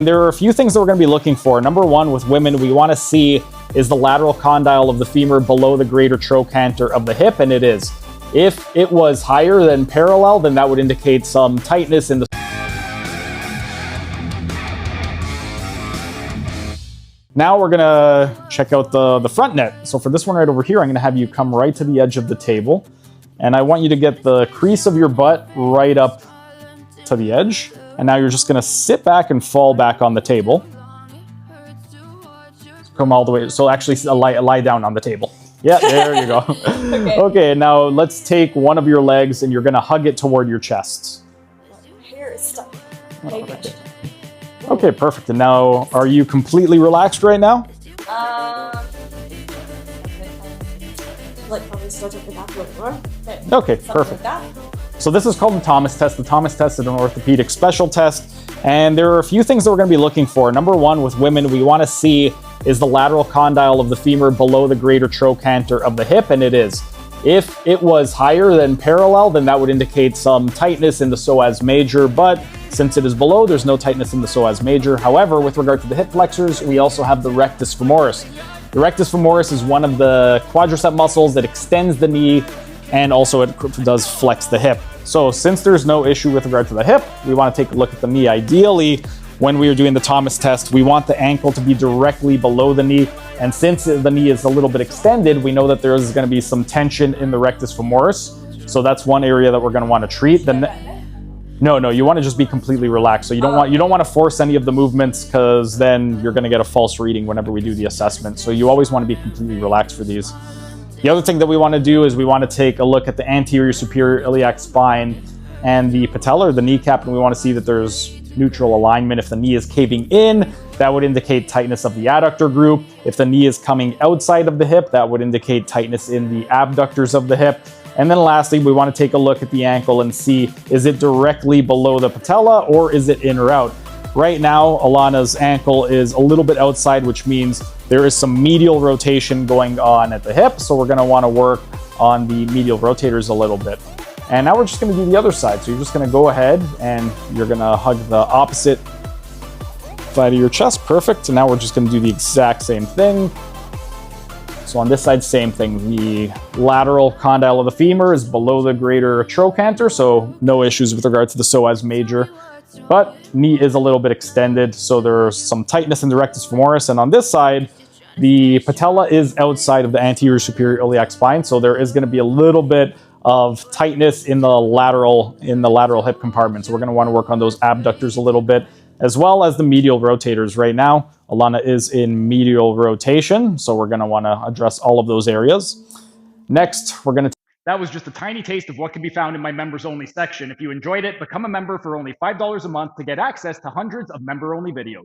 There are a few things that we're going to be looking for. Number one, with women, we want to see is the lateral condyle of the femur below the greater trochanter of the hip, and it is. If it was higher than parallel, then that would indicate some tightness in the... Now we're going to check out the front net. So for this one right over here, I'm going to have you come right to the edge of the table, and I want you to get the crease of your butt right up to the edge. And now you're just going to sit back and fall back on the table. Come all the way. So actually lie down on the table. Yeah, there you go. Okay, now let's take one of your legs and you're going to hug it toward your chest. My hair is stuck. Okay, perfect. And now, are you completely relaxed right now? Like probably start at the back a little more. Okay, perfect. Like so this is called the Thomas test. The Thomas test is an orthopedic special test. And there are a few things that we're going to be looking for. Number one, with women, we want to see is the lateral condyle of the femur below the greater trochanter of the hip, and it is. If it was higher than parallel, then that would indicate some tightness in the psoas major, but since it is below, there's no tightness in the psoas major. However, with regard to the hip flexors, we also have the rectus femoris. The rectus femoris is one of the quadricep muscles that extends the knee, and also it does flex the hip. So since there's no issue with regard to the hip, we want to take a look at the knee. Ideally, when we are doing the Thomas test, we want the ankle to be directly below the knee. And since the knee is a little bit extended, we know that there is going to be some tension in the rectus femoris. So that's one area that we're going to want to treat. No, you want to just be completely relaxed. So you don't want to force any of the movements, because then you're going to get a false reading whenever we do the assessment. So you always want to be completely relaxed for these. The other thing that we want to do is we want to take a look at the anterior superior iliac spine and the patella, or the kneecap, and we want to see that there's neutral alignment. If the knee is caving in, that would indicate tightness of the adductor group. If the knee is coming outside of the hip, that would indicate tightness in the abductors of the hip. And then lastly, we want to take a look at the ankle and see, is it directly below the patella or is it in or out? Right now, Alana's ankle is a little bit outside, which means there is some medial rotation going on at the hip. So we're going to want to work on the medial rotators a little bit. And now we're just going to do the other side. So you're just going to go ahead and you're going to hug the opposite side of your chest. Perfect. And now we're just going to do the exact same thing. So on this side, same thing. The lateral condyle of the femur is below the greater trochanter, so no issues with regard to the psoas major. But knee is a little bit extended, so there's some tightness in the rectus femoris. And on this side, the patella is outside of the anterior superior iliac spine, so there is going to be a little bit of tightness in the lateral hip compartment. So we're going to want to work on those abductors a little bit, as well as the medial rotators. Right now, Alana is in medial rotation, so we're going to want to address all of those areas. Next, we're going to... That was just a tiny taste of what can be found in my members-only section. If you enjoyed it, become a member for only $5 a month to get access to hundreds of member-only videos.